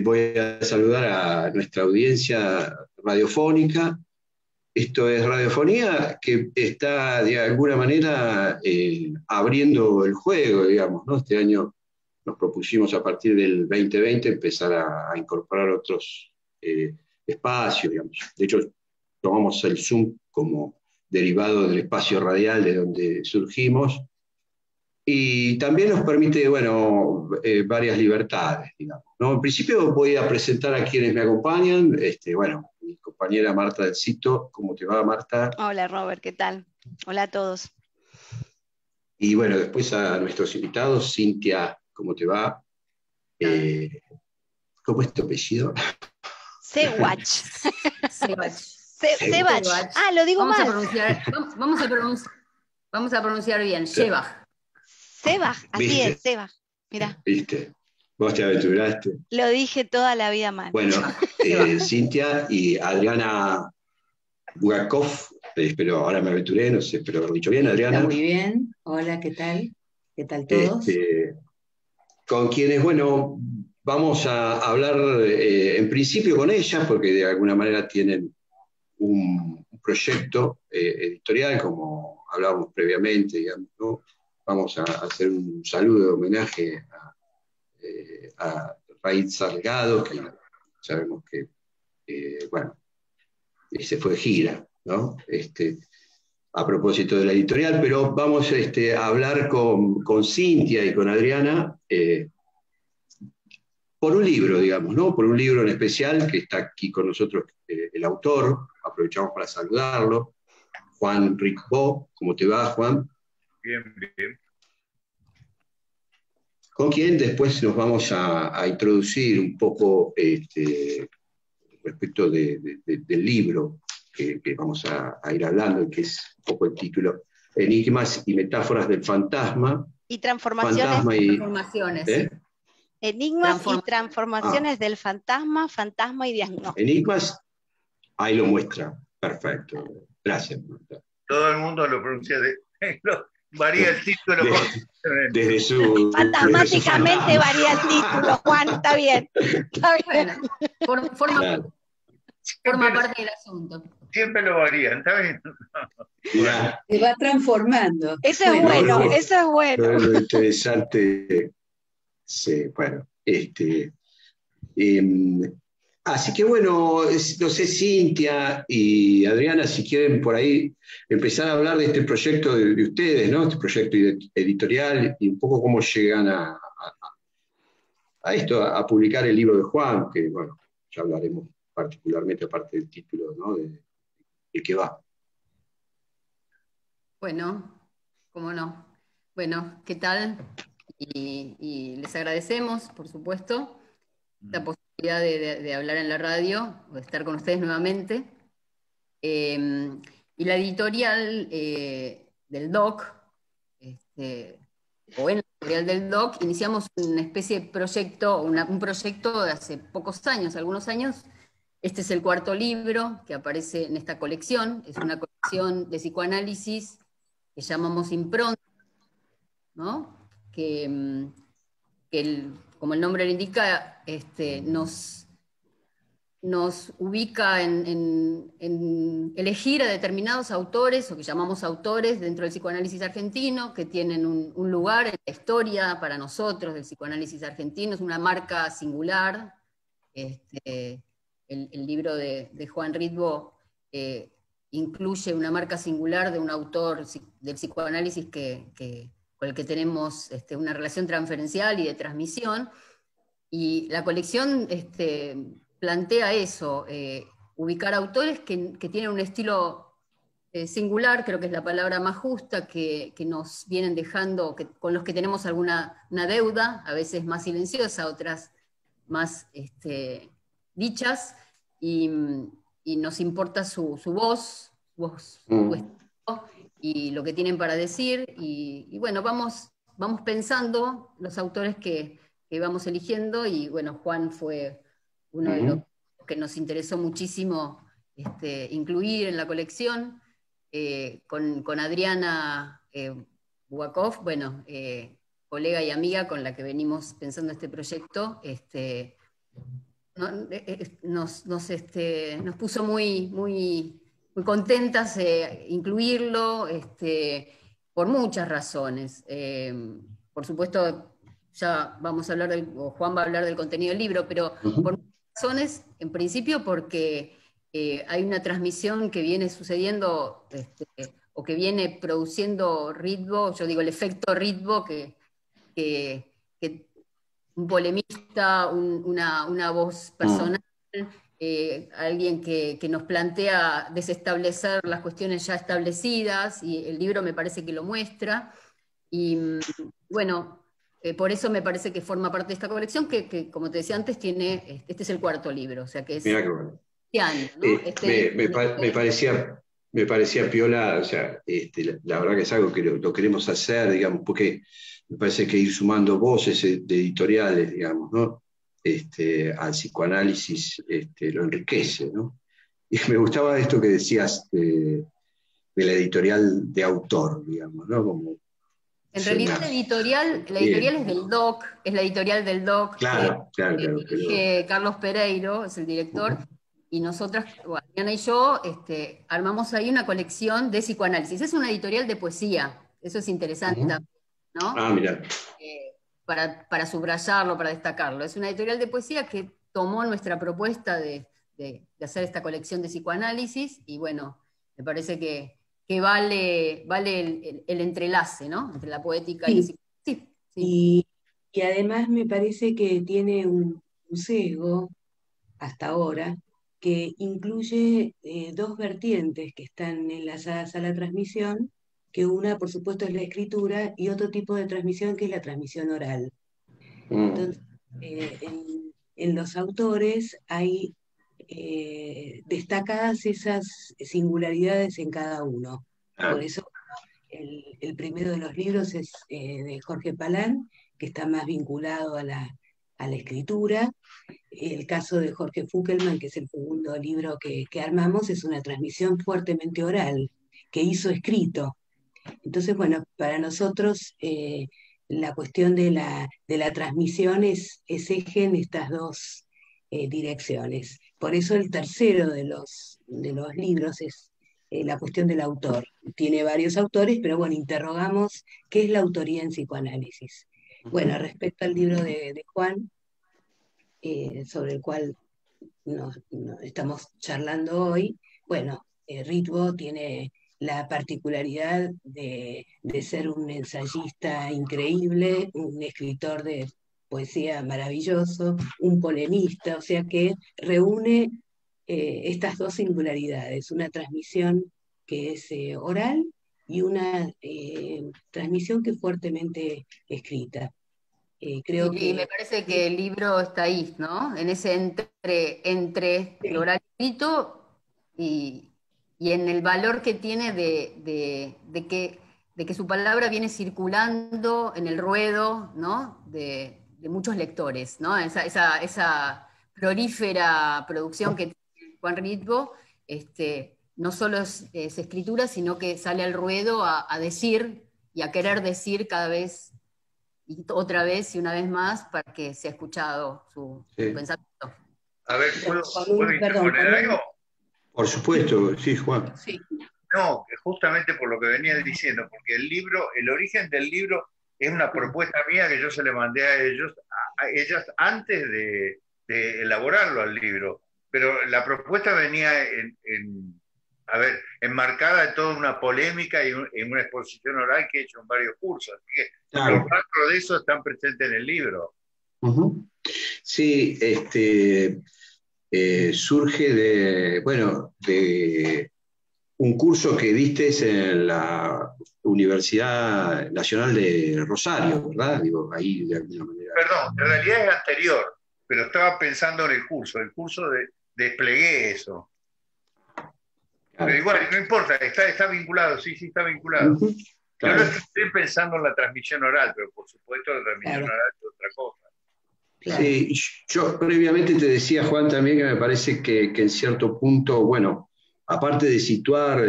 voy a saludar a nuestra audiencia radiofónica. Esto es Radiofonía, que está de alguna manera abriendo el juego, digamos, ¿no? Este año nos propusimos a partir del 2020 empezar a incorporar otros espacios, digamos. De hecho, tomamos el Zoom como derivado del espacio radial de donde surgimos, y también nos permite, bueno, varias libertades, digamos, ¿no? En principio voy a presentar a quienes me acompañan. Bueno, mi compañera Marta del Cito. ¿Cómo te va, Marta? Hola, Robert, ¿qué tal? Hola a todos. Y bueno, después a nuestros invitados. Cintia, ¿cómo te va? ¿Cómo es tu apellido? Sewach. Sewach. Ah, lo digo mal. Vamos a pronunciar bien. Shebach. Sebaj, así ¿Viste? es, Sebaj. Mirá. ¿Viste? Vos te aventuraste. Lo dije toda la vida mal. Bueno, Cintia y Adriana Bugakov, pero ahora me aventuré, no sé, pero lo he dicho bien, Adriana. Está muy bien. Hola, ¿qué tal? ¿Qué tal todos? Con quienes, bueno, vamos a hablar en principio con ellas, porque de alguna manera tienen un proyecto editorial, como hablábamos previamente, digamos, ¿no? Vamos a hacer un saludo de homenaje a Raíz Salgado, que sabemos que, bueno, se fue de gira, ¿no? A propósito de la editorial, pero vamos a hablar con Cintia y con Adriana por un libro, digamos, ¿no? Por un libro en especial que está aquí con nosotros el autor. Aprovechamos para saludarlo, Juan Ricbó. ¿Cómo te va, Juan? Bien, bien. Con quien después nos vamos a introducir un poco respecto del libro que vamos a ir hablando, que es un poco el título: Enigmas y metáforas del fantasma. Y transformaciones. Enigmas y transformaciones del fantasma, fantasma y diagnóstico. Enigmas, ahí lo muestra. Perfecto. Gracias, Marta. Todo el mundo lo pronuncia varía el título. Desde su... Fantasmáticamente varía el título, Juan, está bien. Está bien. Bueno, forma parte del asunto. Siempre lo varían, ¿está bien? Se va transformando. Eso es bueno, eso es bueno. Lo interesante, sí, bueno, así que bueno, no sé, Cintia y Adriana, si quieren por ahí empezar a hablar de este proyecto de ustedes, ¿no? Este proyecto editorial, y un poco cómo llegan a esto, a publicar el libro de Juan, que bueno, ya hablaremos particularmente aparte del título, ¿no? De qué va. Bueno, cómo no. Bueno, ¿qué tal? Y les agradecemos, por supuesto, la posibilidad de hablar en la radio, o de estar con ustedes nuevamente. Y la editorial del DOC, o en la editorial del DOC, iniciamos una especie de proyecto, un proyecto de hace pocos años, algunos años. Este es el cuarto libro que aparece en esta colección. Es una colección de psicoanálisis que llamamos Impronta, ¿no? Que como el nombre lo indica, nos ubica en elegir a determinados autores, o que llamamos autores dentro del psicoanálisis argentino, que tienen un lugar en la historia para nosotros del psicoanálisis argentino. Es una marca singular. El libro de Juan Ricbó incluye una marca singular de un autor del psicoanálisis con el que tenemos una relación transferencial y de transmisión, y la colección plantea eso, ubicar autores que tienen un estilo singular, creo que es la palabra más justa, que nos vienen dejando, con los que tenemos una deuda, a veces más silenciosa, otras más dichas, y nos importa su voz, su estilo, y lo que tienen para decir, y bueno, vamos pensando los autores que vamos eligiendo, y bueno, Juan fue uno de los que nos interesó muchísimo incluir en la colección, con Adriana Bugakov, bueno, colega y amiga con la que venimos pensando este proyecto. nos puso muy, muy, muy contentas incluirlo, por muchas razones. Por supuesto, ya vamos a hablar o Juan va a hablar del contenido del libro, pero por muchas razones, en principio porque hay una transmisión que viene sucediendo, o que viene produciendo Ritvo, yo digo el efecto Ritvo, que un polemista, una voz personal, alguien que nos plantea desestablecer las cuestiones ya establecidas, y el libro me parece que lo muestra. Y bueno, por eso me parece que forma parte de esta colección, que como te decía antes, este es el cuarto libro, o sea que es Mirá qué bueno. este año, ¿no? Me parecía piola, o sea, la verdad que es algo que lo queremos hacer, digamos, porque me parece que ir sumando voces de editoriales, digamos, ¿no? Al psicoanálisis lo enriquece, ¿no? Y me gustaba esto que decías de la editorial de autor, digamos, ¿no? Como, en realidad la editorial es del DOC, es la editorial del DOC, claro, que Carlos Pereiro es el director, y nosotras, Diana y yo, armamos ahí una colección de psicoanálisis. Es una editorial de poesía, eso es interesante también, ¿no? Ah, mirá. Para subrayarlo, para destacarlo. Es una editorial de poesía que tomó nuestra propuesta de hacer esta colección de psicoanálisis, y bueno, me parece que vale el entrelace, ¿no? Entre la poética y el psicoanálisis. Sí. Y además me parece que tiene un sesgo, hasta ahora, que incluye dos vertientes que están enlazadas a la transmisión, que una, por supuesto, es la escritura, y otro tipo de transmisión que es la transmisión oral. Entonces, en los autores hay destacadas esas singularidades en cada uno. Por eso el primero de los libros es de Jorge Palán, que está más vinculado a la escritura. El caso de Jorge Fuckelman, que es el segundo libro que armamos, es una transmisión fuertemente oral, que hizo escrito. Entonces, bueno, para nosotros la cuestión de la transmisión es eje en estas dos direcciones. Por eso el tercero de los libros es la cuestión del autor. Tiene varios autores, pero bueno, interrogamos qué es la autoría en psicoanálisis. Bueno, respecto al libro de Juan, sobre el cual estamos charlando hoy, bueno, Ritvo tiene la particularidad de ser un ensayista increíble, un escritor de poesía maravilloso, un polemista, o sea que reúne estas dos singularidades, una transmisión que es oral y una transmisión que es fuertemente escrita. Creo y me parece que el libro está ahí, ¿no? En ese entre el oral escrito y en el valor que tiene de que su palabra viene circulando en el ruedo, ¿no? De muchos lectores, ¿no? Esa prolífera producción que tiene Juan Ritvo, no solo es escritura, sino que sale al ruedo a decir y a querer decir cada vez y otra vez y una vez más para que sea escuchado su pensamiento. A ver, ¿puedo interponer algo? Por supuesto, sí, Juan. Sí. No, justamente por lo que venía diciendo, porque el origen del libro es una propuesta mía que yo se le mandé a ellas antes de elaborarlo al libro, pero la propuesta venía enmarcada de toda una polémica y en una exposición oral que he hecho en varios cursos. Así que los rastros de eso están presentes en el libro. Sí, surge de un curso que diste en la Universidad Nacional de Rosario, ¿verdad? Digo, ahí de alguna manera. Perdón, en realidad es anterior, pero estaba pensando en el curso desplegué eso. Claro. Pero igual, no importa, está vinculado, sí, está vinculado. Claro. Yo no estoy pensando en la transmisión oral, pero por supuesto la transmisión oral es otra cosa. Claro. Sí, yo previamente te decía, Juan, también que me parece que en cierto punto, bueno, aparte de situar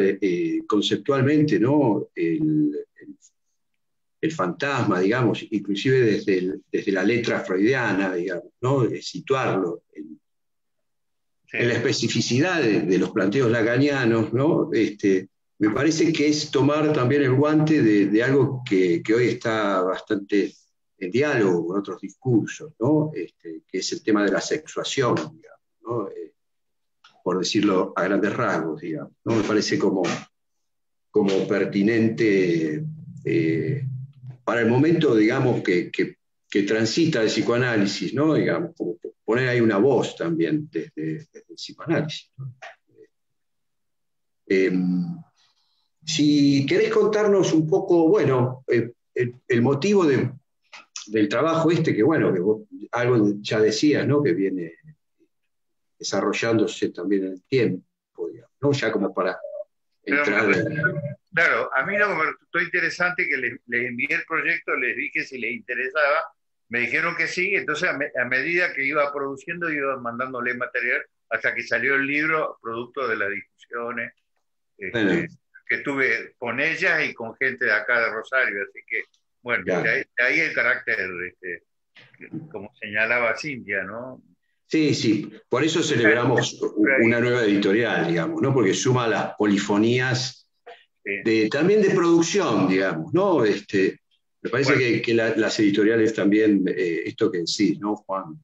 conceptualmente, ¿no? el fantasma, digamos, inclusive desde la letra freudiana, digamos, ¿no? Situarlo en la especificidad de los planteos lacanianos, ¿no? Me parece que es tomar también el guante de algo que hoy está bastante en diálogo con otros discursos, ¿no? Que es el tema de la sexuación, digamos, ¿no? Por decirlo a grandes rasgos, digamos, ¿no? Me parece como pertinente para el momento, digamos, que transita el psicoanálisis, ¿no? Digamos, como poner ahí una voz también desde el psicoanálisis, ¿no? Si querés contarnos un poco, bueno, el motivo del trabajo que bueno, que vos algo ya decías, ¿no? Que viene desarrollándose también en el tiempo, digamos, ¿no? Ya como para entrar Claro, a mí lo que me resultó interesante que les envié el proyecto, les dije si les interesaba, me dijeron que sí, entonces a medida que iba produciendo iba mandándole material hasta que salió el libro, producto de las discusiones que tuve con ellas y con gente de acá de Rosario, así que, bueno, de ahí el carácter, como señalaba Cintia, ¿no? Sí, por eso celebramos una nueva editorial, digamos, ¿no? Porque suma las polifonías también de producción, digamos, ¿no? Me parece que las editoriales también, esto que decís, ¿no, Juan?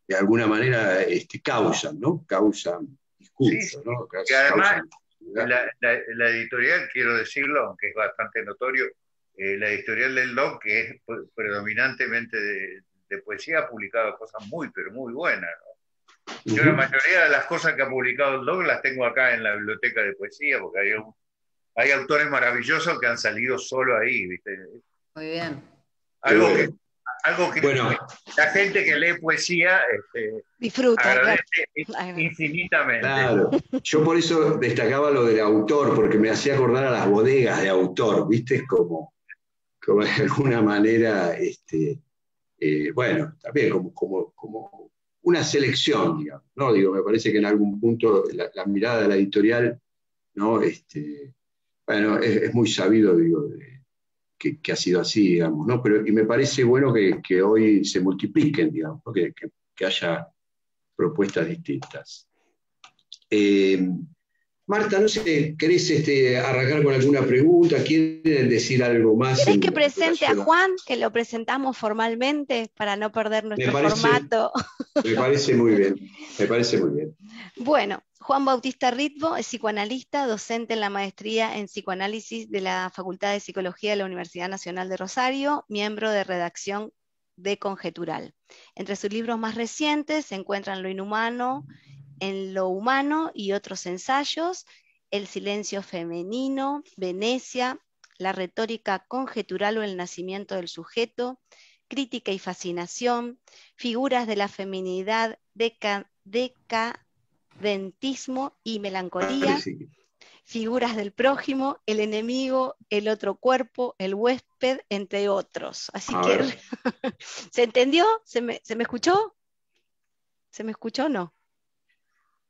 De alguna manera causan, ¿no? Causan discurso, ¿no? Y además, la editorial, quiero decirlo, aunque es bastante notorio, la editorial del LOC, que es predominantemente de poesía, ha publicado cosas pero muy buenas, ¿no? Yo la mayoría de las cosas que ha publicado el LOC las tengo acá en la biblioteca de poesía, porque hay autores maravillosos que han salido solo ahí, ¿viste? Muy bien. Algo que bueno, la gente que lee poesía disfruta, agradece infinitamente. Claro, yo por eso destacaba lo del autor, porque me hacía acordar a las bodegas de autor, ¿viste? Como de alguna manera, bueno, también como una selección, digamos, ¿no? Digo, me parece que en algún punto la mirada de la editorial, ¿no? Bueno, es muy sabido, digo, que ha sido así, digamos, ¿no? Y me parece bueno que hoy se multipliquen, digamos, ¿no? Que haya propuestas distintas. Marta, no sé, ¿querés arrancar con alguna pregunta? ¿Quieren decir algo más? ¿Querés que presente a Juan, que lo presentamos formalmente para no perder nuestro formato? Me parece muy bien, me parece muy bien. Bueno, Juan Bautista Ritvo es psicoanalista, docente en la maestría en psicoanálisis de la Facultad de Psicología de la Universidad Nacional de Rosario, miembro de redacción de Conjetural. Entre sus libros más recientes se encuentran Lo inhumano, En lo humano y otros ensayos, El silencio femenino, Venecia, La retórica conjetural o el nacimiento del sujeto, Crítica y fascinación, Figuras de la feminidad, decadentismo y melancolía, Figuras del prójimo, El enemigo, El otro cuerpo, El huésped, entre otros. Así que, ¿se entendió? ¿Se me escuchó? ¿Se me escuchó o no?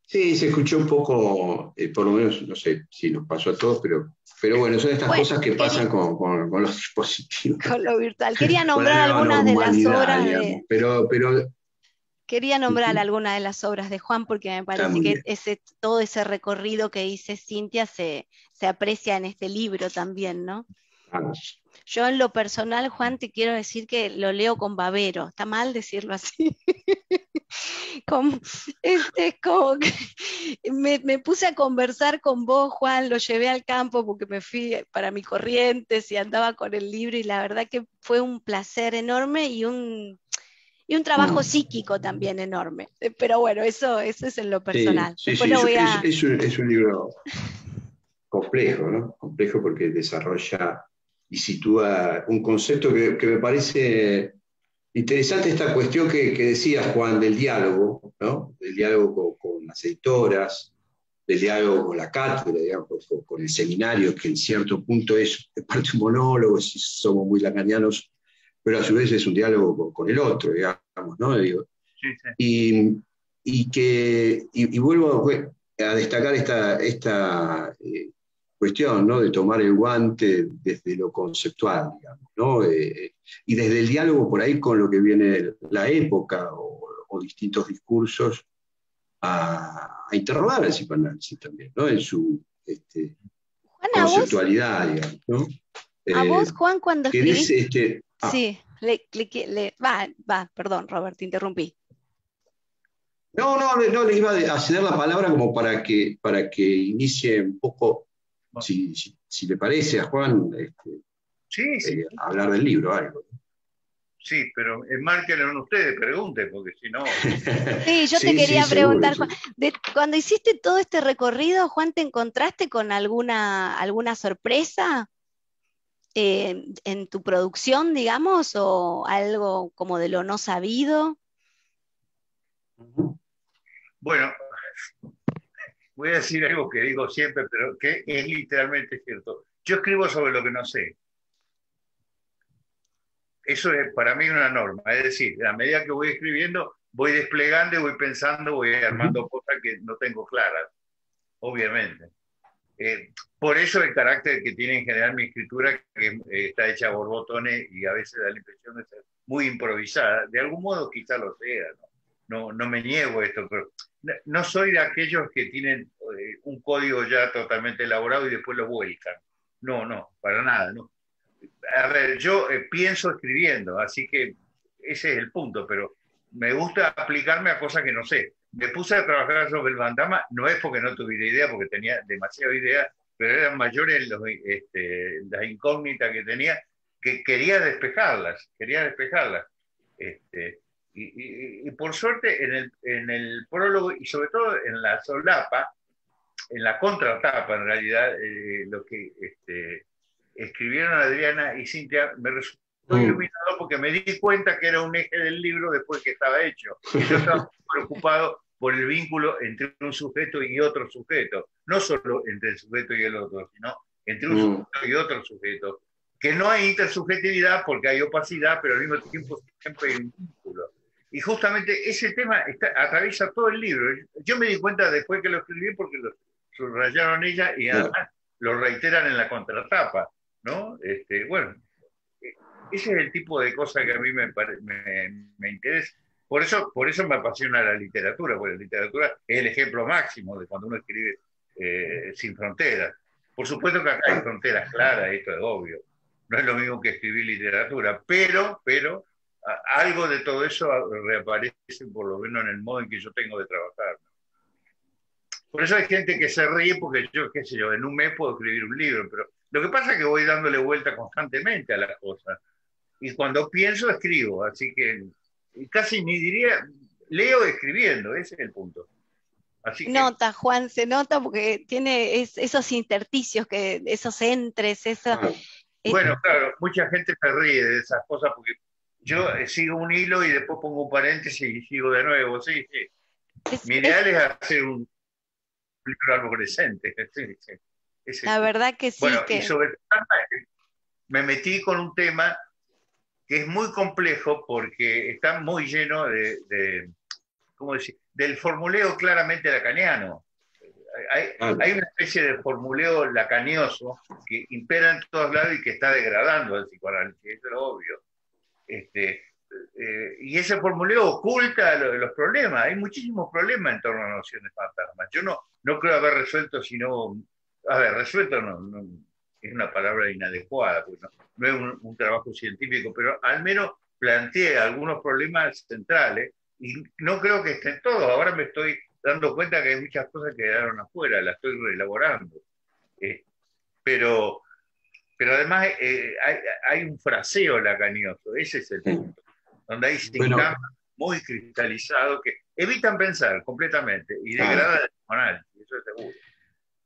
Sí, se escuchó un poco, por lo menos, no sé si nos pasó a todos, pero bueno, son estas cosas que pasan con los dispositivos. Con lo virtual. Quería nombrar algunas de las obras Quería nombrar algunas de las obras de Juan porque me parece que todo ese recorrido que dice Cintia se aprecia en este libro también, ¿no? Yo en lo personal, Juan, te quiero decir que lo leo con babero. ¿Está mal decirlo así? Como que me puse a conversar con vos, Juan, lo llevé al campo porque me fui para mi Corrientes y andaba con el libro y la verdad que fue un placer enorme y un trabajo psíquico también enorme. Pero bueno, eso es en lo personal. Sí, es un libro complejo, ¿no? Complejo porque desarrolla y sitúa un concepto que me parece interesante, esta cuestión que decía Juan del diálogo, ¿no? Del diálogo con las editoras, del diálogo con la cátedra, digamos, con el seminario, que en cierto punto es parte un monólogo, si somos muy lacanianos, pero a su vez es un diálogo con el otro, digamos, ¿no? Digo, y vuelvo a destacar cuestión, ¿no? De tomar el guante desde lo conceptual, digamos, ¿no? Y desde el diálogo por ahí con lo que viene la época o distintos discursos a interrogar al psicoanálisis también, ¿no? En su Juan, conceptualidad, digamos, ¿no? A vos, Juan, cuando escribís... Sí, perdón, Robert, te interrumpí. No, le iba a ceder la palabra como para que inicie un poco, si le parece a Juan, sí. hablar del libro, algo. Sí, pero enmárquenlo en ustedes, pregunten, porque si no... Sí, yo te quería preguntar, Juan, cuando hiciste todo este recorrido, Juan, ¿te encontraste con alguna sorpresa en tu producción, digamos, o algo como de lo no sabido? Bueno, voy a decir algo que digo siempre, pero que es literalmente cierto. Yo escribo sobre lo que no sé. Eso es para mí una norma. Es decir, a medida que voy escribiendo, voy desplegando, voy pensando, voy armando cosas que no tengo claras, obviamente. Por eso el carácter que tiene en general mi escritura, que está hecha a borbotones y a veces da la impresión de ser muy improvisada. De algún modo quizá lo sea, ¿no? No me niego a esto, pero no soy de aquellos que tienen un código ya totalmente elaborado y después lo vuelcan. No, para nada. No. A ver, yo pienso escribiendo, así que ese es el punto, pero me gusta aplicarme a cosas que no sé. Me puse a trabajar sobre el Bandama, no es porque no tuviera idea, porque tenía demasiada idea, pero eran mayores las incógnitas que tenía, que quería despejarlas. Y por suerte en el prólogo y sobre todo en la solapa, en la contratapa en realidad, lo que escribieron Adriana y Cintia me resultó iluminado porque me di cuenta que era un eje del libro después que estaba hecho. Y yo estaba preocupado por el vínculo entre un sujeto y otro sujeto, no solo entre el sujeto y el otro, sino entre un sujeto y otro sujeto, que no hay intersubjetividad porque hay opacidad, pero al mismo tiempo siempre hay un vínculo. Y justamente ese tema atraviesa todo el libro. Yo me di cuenta después que lo escribí porque lo subrayaron ella y además lo reiteran en la contratapa, ¿no? Bueno, ese es el tipo de cosa que a mí me interesa. Por eso me apasiona la literatura, porque la literatura es el ejemplo máximo de cuando uno escribe sin fronteras. Por supuesto que acá hay fronteras claras, esto es obvio. No es lo mismo que escribir literatura, pero algo de todo eso reaparece, por lo menos en el modo en que yo tengo de trabajar. Por eso hay gente que se ríe porque yo, qué sé yo, en un mes puedo escribir un libro, pero lo que pasa es que voy dándole vuelta constantemente a las cosas. Y cuando pienso, escribo, así que casi ni diría, leo escribiendo, ese es el punto. Así que, nota, Juan, se nota porque tiene esos intersticios, esos entres, eso... Bueno, claro, mucha gente se ríe de esas cosas porque yo sigo un hilo y después pongo un paréntesis y sigo de nuevo, sí. Mi ideal es hacer un libro arborescente. Sí. La verdad que sí. Bueno, y sobre me metí con un tema que es muy complejo porque está muy lleno ¿cómo decir?, del formuleo claramente lacaniano. Hay una especie de formuleo lacanioso que impera en todos lados y que está degradando al psicoanálisis, eso es lo obvio. Y ese formuleo oculta los problemas. Hay muchísimos problemas en torno a nociones fantasmas. Yo no creo haber resuelto, resuelto no es una palabra inadecuada, porque no es un trabajo científico, pero al menos planteé algunos problemas centrales y no creo que estén todos. Ahora me estoy dando cuenta que hay muchas cosas que quedaron afuera, las estoy reelaborando. Pero además hay un fraseo lacanioso, ese es el punto, donde hay síntomas muy cristalizados que evitan pensar completamente y degradan el psicoanálisis, eso es seguro.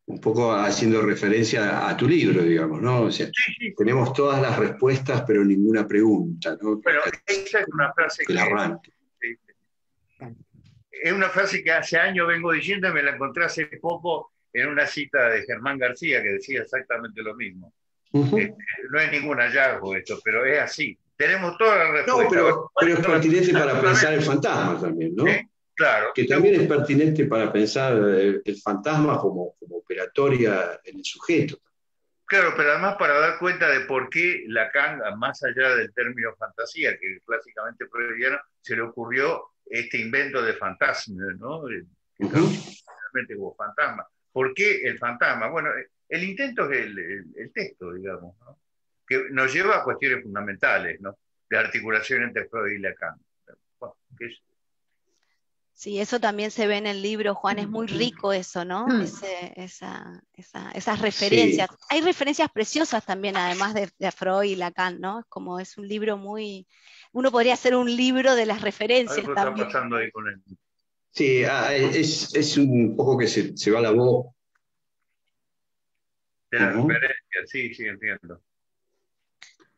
Un poco haciendo referencia a tu libro, digamos, ¿no? O sea, sí. Tenemos todas las respuestas, pero ninguna pregunta, ¿no? Bueno, esa es una frase que arranque. Es una frase que hace años vengo diciendo y me la encontré hace poco en una cita de Germán García que decía exactamente lo mismo. No es ningún hallazgo esto, pero es así. Tenemos todas las respuestas. No, pero es pertinente para pensar en fantasmas también, ¿no? Claro. Que también es pertinente para pensar el fantasma como operatoria en el sujeto. Claro, pero además para dar cuenta de por qué Lacan, más allá del término fantasía, que clásicamente freudiano, se le ocurrió este invento de fantasma, ¿no? Realmente como fantasma. ¿Por qué el fantasma? Bueno, el intento es el texto, digamos, ¿no? Que nos lleva a cuestiones fundamentales, ¿no? De articulación entre Freud y Lacan. Bueno, sí, eso también se ve en el libro, Juan, es muy rico eso, ¿no? Esas referencias. Sí. Hay referencias preciosas también, además de Freud y Lacan, ¿no? Es un libro muy... Uno podría hacer un libro de las referencias algo también. Está pasando ahí con él. Sí, es un poco que se va la voz. De las referencias, sí, entiendo.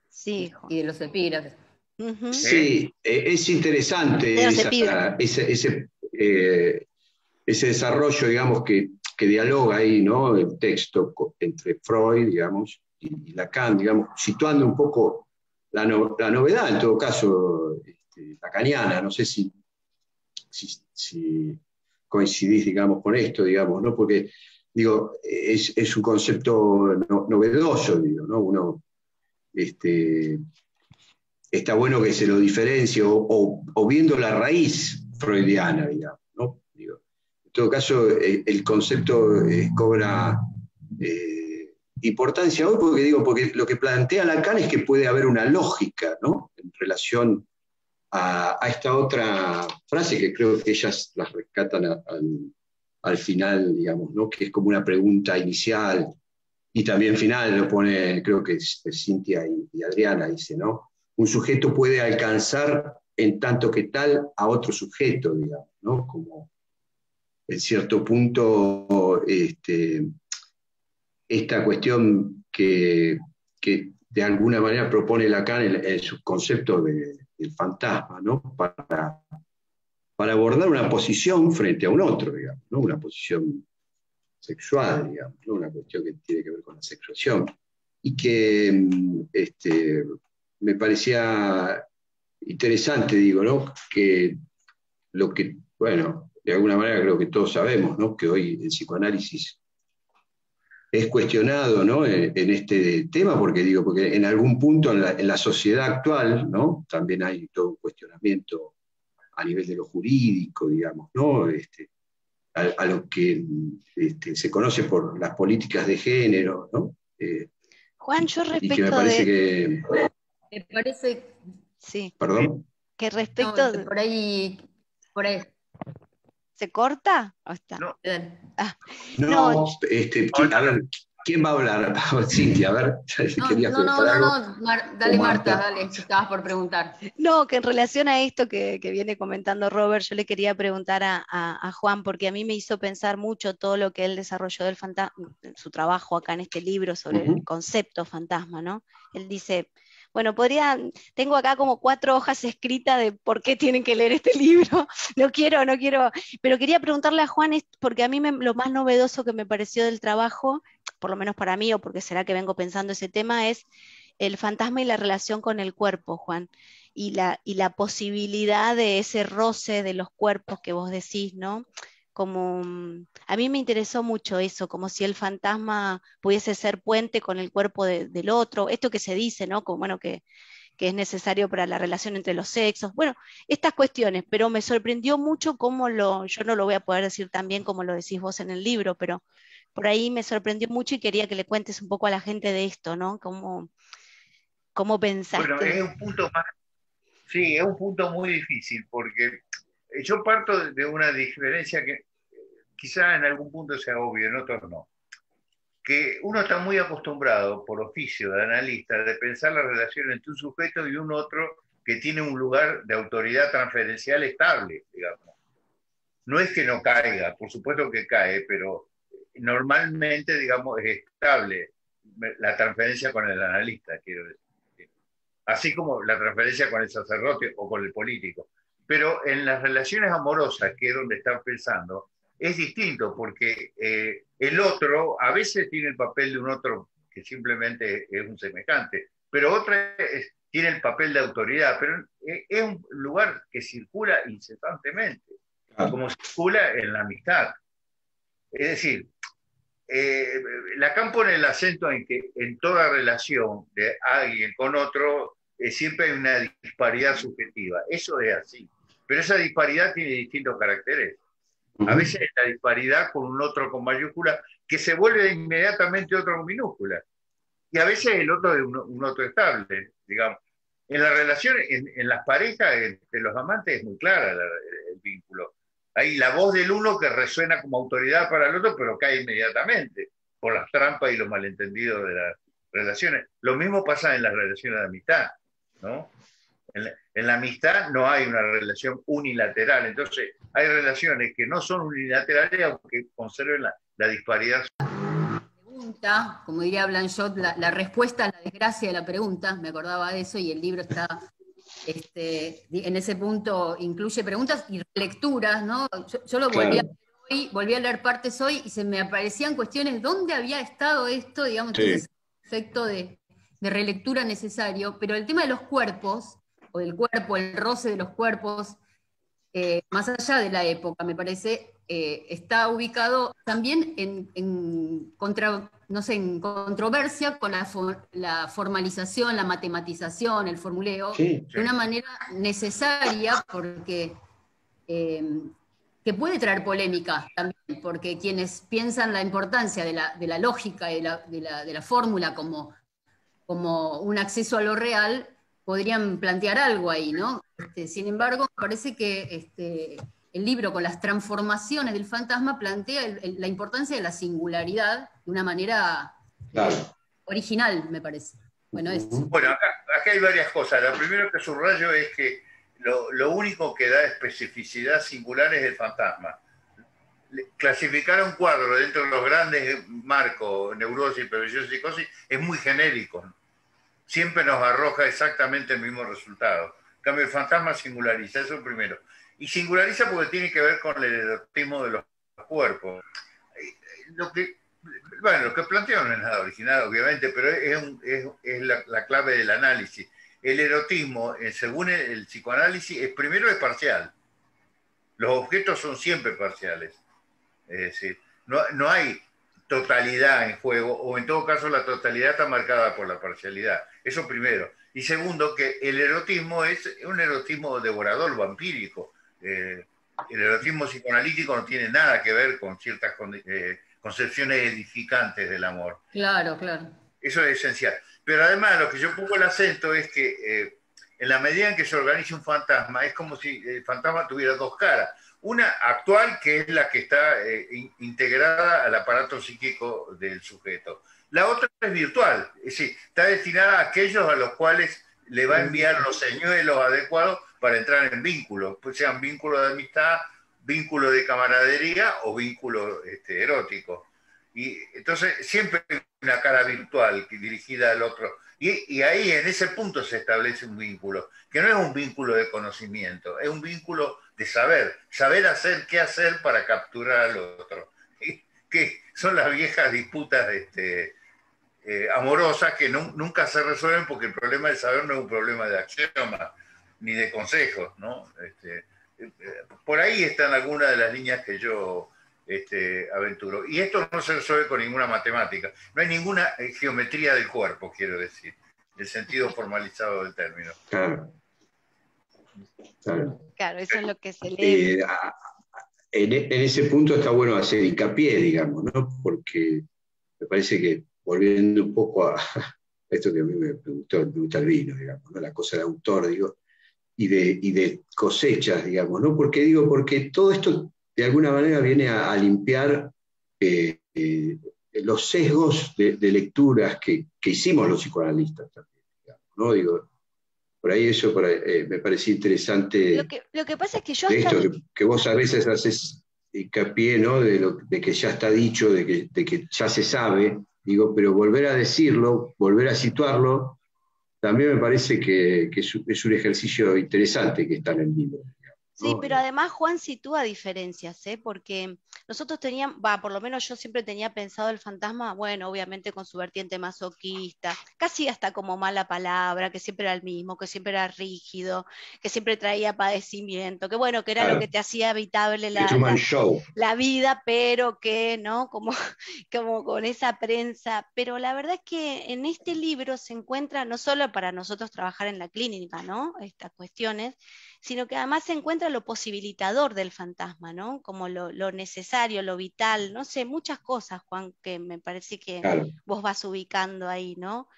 Sí. Y de los epígrafes. Sí, es interesante ese desarrollo, digamos, que dialoga ahí, ¿no? El texto entre Freud, digamos, y Lacan, digamos, situando un poco la novedad, en todo caso, lacaniana. No sé si coincidís, digamos, con esto, digamos, ¿no? Porque, digo, es un concepto novedoso, digo, ¿no? Uno, está bueno que se lo diferencie o viendo la raíz freudiana, digamos, ¿no? Digo, en todo caso, el concepto cobra importancia hoy porque lo que plantea Lacan es que puede haber una lógica, ¿no? En relación a esta otra frase que creo que ellas las rescatan al final, digamos, ¿no? Que es como una pregunta inicial y también final, lo pone, creo que es Cintia y Adriana, dice, ¿no? Un sujeto puede alcanzar en tanto que tal a otro sujeto, digamos, ¿no? Como en cierto punto esta cuestión que de alguna manera propone Lacan en su concepto del fantasma, ¿no? Para abordar una posición frente a un otro, digamos, ¿no? Una posición sexual, digamos, ¿no? Una cuestión que tiene que ver con la sexuación. Y que me parecía interesante, digo, ¿no? Que lo que, bueno, de alguna manera creo que todos sabemos, ¿no? Que hoy el psicoanálisis es cuestionado, ¿no? En este tema, porque en algún punto en la sociedad actual, ¿no? También hay todo un cuestionamiento a nivel de lo jurídico, digamos, ¿no? A lo que se conoce por las políticas de género, ¿no? Juan, yo respecto y que me parece que... Me parece... Sí. ¿Perdón? Que respecto... No, por ahí... ¿Se corta? ¿O está? No. No, a ver, ¿quién va a hablar? Cintia, a ver. Dale, Marta, dale, si estabas por preguntar. No, que en relación a esto que viene comentando Robert, yo le quería preguntar a Juan, porque a mí me hizo pensar mucho todo lo que él desarrolló del fantasma, su trabajo acá en este libro sobre el concepto fantasma, ¿no? Él dice... Bueno, tengo acá como 4 hojas escritas de por qué tienen que leer este libro. No quiero, pero quería preguntarle a Juan, porque a mí lo más novedoso que me pareció del trabajo, por lo menos para mí, o porque será que vengo pensando ese tema, es el fantasma y la relación con el cuerpo, Juan, y la posibilidad de ese roce de los cuerpos que vos decís, ¿no? Como, a mí me interesó mucho eso, como si el fantasma pudiese ser puente con el cuerpo del otro, esto que se dice, ¿no? Como, bueno, que es necesario para la relación entre los sexos, bueno, estas cuestiones, pero me sorprendió mucho yo no lo voy a poder decir tan bien como lo decís vos en el libro, pero por ahí me sorprendió mucho y quería que le cuentes un poco a la gente de esto, ¿no? ¿Cómo pensaste? Bueno, es un punto muy difícil, porque yo parto de una diferencia que quizá en algún punto sea obvio, en otros no. Que uno está muy acostumbrado, por oficio de analista, de pensar la relación entre un sujeto y un otro que tiene un lugar de autoridad transferencial estable, digamos. No es que no caiga, por supuesto que cae, pero normalmente, digamos, es estable la transferencia con el analista, quiero decir. Así como la transferencia con el sacerdote o con el político. Pero en las relaciones amorosas, que es donde están pensando, es distinto, porque el otro a veces tiene el papel de un otro que simplemente es un semejante, pero otra tiene el papel de autoridad, pero es un lugar que circula incesantemente. como circula en la amistad. Es decir, Lacan pone el acento en que en toda relación de alguien con otro siempre hay una disparidad subjetiva. Eso es así. Pero esa disparidad tiene distintos caracteres. A veces es la disparidad con un otro con mayúscula que se vuelve inmediatamente otro con minúscula. Y a veces el otro es un otro estable, digamos. En las relaciones, en las parejas, entre los amantes es muy clara el vínculo. Hay la voz del uno que resuena como autoridad para el otro, pero cae inmediatamente por las trampas y los malentendidos de las relaciones. Lo mismo pasa en las relaciones de amistad, ¿no? En la amistad no hay una relación unilateral, entonces hay relaciones que no son unilaterales aunque conserven la disparidad. Pregunta, como diría Blanchot, la respuesta a la desgracia de la pregunta, me acordaba de eso, y el libro está en ese punto, incluye preguntas y lecturas, ¿no? Yo lo volví a leer hoy, volví a leer partes hoy y se me aparecían cuestiones, ¿dónde había estado esto? Digamos, entonces, efecto de relectura necesario, pero el tema de los cuerpos, o del cuerpo, el roce de los cuerpos, más allá de la época, me parece, está ubicado también en controversia con la formalización, la matematización, el formuleo, de una manera necesaria, porque que puede traer polémica también, porque quienes piensan la importancia de la lógica y de la fórmula como un acceso a lo real, podrían plantear algo ahí, ¿no? Sin embargo, me parece que el libro, con las transformaciones del fantasma, plantea la importancia de la singularidad de una manera original, me parece. Bueno, acá hay varias cosas. Lo primero que subrayo es que lo único que da especificidad singular es el fantasma. Clasificar un cuadro dentro de los grandes marcos, neurosis, prevención y psicosis, es muy genérico, ¿no? Siempre nos arroja exactamente el mismo resultado. En cambio, el fantasma singulariza, eso es primero. Y singulariza porque tiene que ver con el erotismo de los cuerpos. Lo que planteo no es nada original, obviamente, pero es la clave del análisis. El erotismo, según el psicoanálisis, primero es parcial. Los objetos son siempre parciales. Es decir, no hay totalidad en juego, o en todo caso la totalidad está marcada por la parcialidad. Eso primero. Y segundo, que el erotismo es un erotismo devorador, vampírico. El erotismo psicoanalítico no tiene nada que ver con ciertas concepciones edificantes del amor. Claro. Eso es esencial. Pero además lo que yo pongo el acento es que en la medida en que se organiza un fantasma, es como si el fantasma tuviera dos caras. Una actual, que es la que está integrada al aparato psíquico del sujeto. La otra es virtual, es decir, está destinada a aquellos a los cuales le va a enviar los señuelos adecuados para entrar en vínculos, pues sean vínculos de amistad, vínculos de camaradería o vínculos eróticos. Y entonces siempre hay una cara virtual dirigida al otro. Y ahí, en ese punto, se establece un vínculo, que no es un vínculo de conocimiento, es un vínculo de saber hacer qué hacer para capturar al otro. Que son las viejas disputas amorosas que nunca se resuelven, porque el problema del saber no es un problema de axioma ni de consejos, ¿no? Por ahí están algunas de las líneas que yo aventuro. Y esto no se resuelve con ninguna matemática. No hay ninguna geometría del cuerpo, quiero decir, el sentido formalizado del término. Claro, eso es lo que se lee. En ese punto está bueno hacer hincapié, digamos, ¿no? Porque me parece que, volviendo un poco a esto que a mí me gusta el vino, digamos, ¿no? La cosa de autor, digo, y de cosechas, digamos, ¿no? Porque todo esto de alguna manera viene a limpiar los sesgos de lecturas que hicimos los psicoanalistas también, digamos, ¿no? Digo, por ahí eso me parecía interesante. Lo que pasa es que yo... Esto, que vos a veces haces hincapié, ¿no? De que ya está dicho, de que ya se sabe, digo, pero volver a decirlo, volver a situarlo, también me parece que es un ejercicio interesante que está en el libro. Sí, pero además Juan sitúa diferencias, porque nosotros teníamos, por lo menos yo siempre tenía pensado el fantasma, bueno, obviamente con su vertiente masoquista, casi hasta como mala palabra, que siempre era el mismo, que siempre era rígido, que siempre traía padecimiento, que bueno, que era lo que te hacía habitable la vida, pero que, ¿no? Como con esa prensa. Pero la verdad es que en este libro se encuentra, no solo para nosotros trabajar en la clínica, ¿no? Estas cuestiones, sino que además se encuentra lo posibilitador del fantasma, ¿no? Como lo necesario, lo vital, no sé, muchas cosas, Juan, que me parece que vos vas ubicando ahí, ¿no?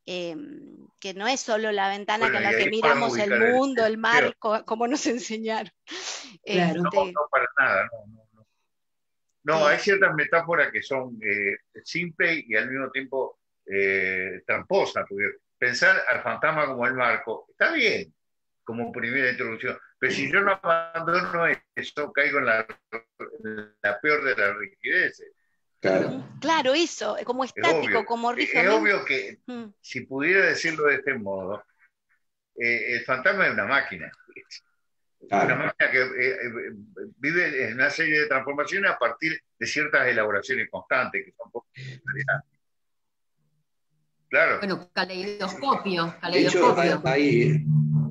Que no es solo la ventana con la que miramos el mundo, el mar, como nos enseñaron. Claro. No, para nada, no, hay ciertas metáforas que son simples y al mismo tiempo tramposas, porque pensar al fantasma como el marco está bien, como primera introducción, pero si yo no abandono eso, caigo en la peor de las rigideces. Claro, eso, como estático, como rígido. Es obvio que, si pudiera decirlo de este modo, el fantasma es una máquina. Una máquina que vive en una serie de transformaciones a partir de ciertas elaboraciones constantes, que son poco. Claro. Bueno, caleidoscopio. De hecho,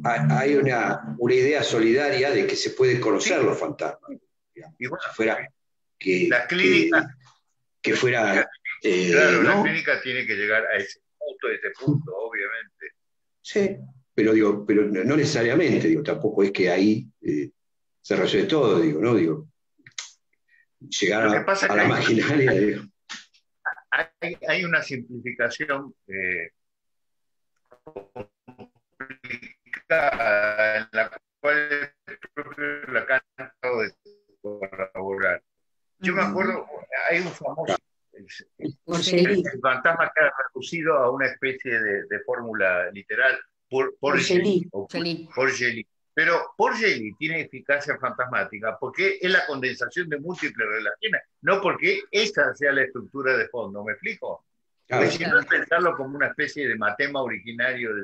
hay una idea solidaria de que se puede conocer los fantasmas. Y bueno, si fuera la clínica. Que fuera. Claro, ¿no? la clínica tiene que llegar a ese punto, obviamente. Sí, pero no necesariamente, tampoco es que ahí se resuelve todo, ¿no? Llegar a la maquinaria. Hay una simplificación complicada en la cual el propio Lacan ha tratado de colaborar. Yo me acuerdo, hay un famoso, el fantasma queda reducido a una especie de fórmula literal por Gelli. Pero por Gelli tiene eficacia fantasmática porque es la condensación de múltiples relaciones, no porque esa sea la estructura de fondo. ¿Me explico? Porque si no es pensarlo como una especie de matema originario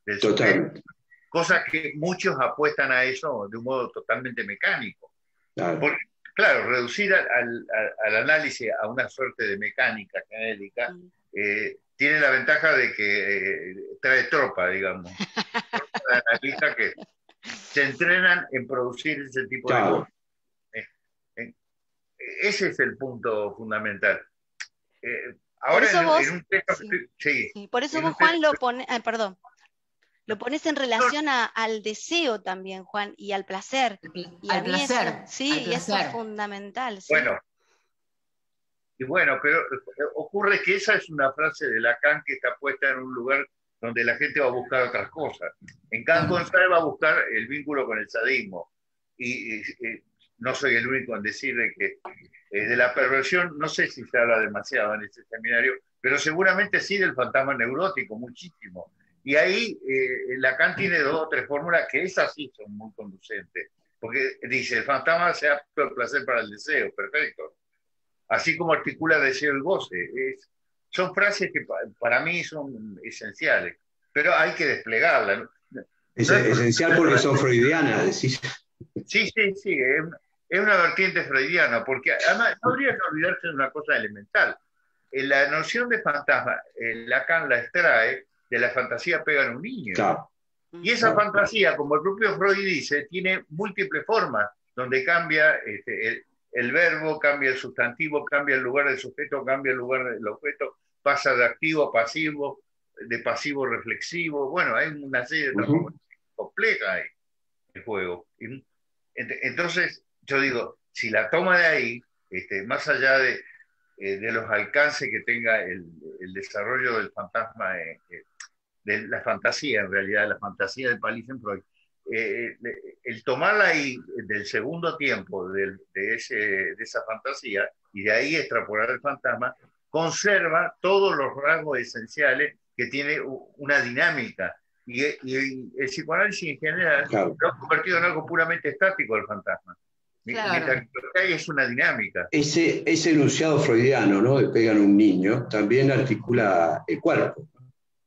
del sujeto, cosa que muchos apuestan a eso de un modo totalmente mecánico. Porque, claro, reducir al análisis a una suerte de mecánica genérica tiene la ventaja de que trae tropa, digamos. De analistas que se entrenan en producir ese tipo de cosas. Ese es el punto fundamental. Ahora en un texto... Sí, por eso vos, Juan, lo pones... perdón. Lo pones en relación al deseo también, Juan, y al placer. Y al placer. Y eso es fundamental. ¿Sí? Bueno, pero ocurre que esa es una frase de Lacan que está puesta en un lugar donde la gente va a buscar otras cosas. En Kant González va a buscar el vínculo con el sadismo. Y no soy el único en decir que de la perversión, no sé si se habla demasiado en este seminario, pero seguramente sí del fantasma neurótico, muchísimo. Y ahí Lacan tiene 2 o 3 fórmulas que esas sí son muy conducentes. Porque dice, el fantasma se apto el placer para el deseo, perfecto. Así como articula deseo y goce. Son frases que para mí son esenciales, pero hay que desplegarlas. Es esencial porque son freudianas, decís. Sí, es una vertiente freudiana, porque además no habría que olvidarse de una cosa elemental. La noción de fantasma, Lacan la extrae de la fantasía pega en un niño. Y esa fantasía, como el propio Freud dice, tiene múltiples formas, donde cambia el verbo, cambia el sustantivo, cambia el lugar del sujeto, cambia el lugar del objeto, pasa de activo a pasivo, de pasivo reflexivo. Bueno, hay una serie de transformaciones complejas ahí, el juego. Entonces, yo digo, si la toma de ahí, más allá de los alcances que tenga el desarrollo del fantasma, de la fantasía, en realidad, la fantasía de Palisenfreud, el tomarla ahí del segundo tiempo de esa fantasía y de ahí extrapolar el fantasma, conserva todos los rasgos esenciales que tiene una dinámica. Y el psicoanálisis en general lo ha convertido en algo puramente estático del fantasma. Mientras que lo que hay es una dinámica. Ese enunciado freudiano, ¿no? De pegan a un niño, también articula el cuerpo.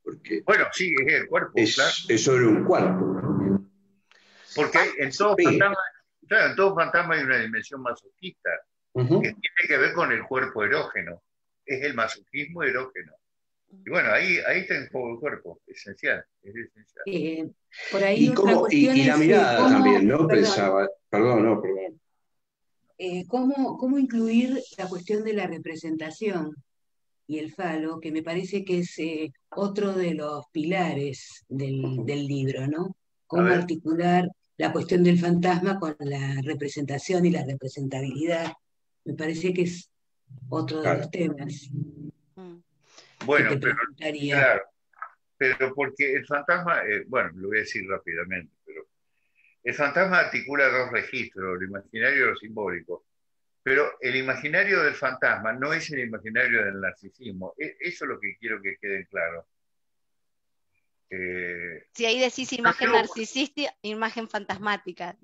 Porque bueno, sí, es el cuerpo, claro. Es sobre un cuerpo, ¿no? Porque en todo fantasma claro, en todo fantasma hay una dimensión masoquista, que tiene que ver con el cuerpo erógeno. Es el masoquismo erógeno. Y bueno, ahí está en juego el cuerpo, esencial, es esencial. Por ahí y la mirada también, ¿no? Pensaba, perdón. ¿Cómo incluir la cuestión de la representación y el falo, que me parece que es otro de los pilares del libro, ¿no? Cómo articular la cuestión del fantasma con la representación y la representabilidad. Me parece que es otro de los temas. Bueno, claro, pero porque el fantasma, bueno, lo voy a decir rápidamente, pero el fantasma articula dos registros, lo imaginario y lo simbólico. Pero el imaginario del fantasma no es el imaginario del narcisismo. Eso es lo que quiero que quede claro. Si ahí decís imagen narcisista, imagen fantasmática.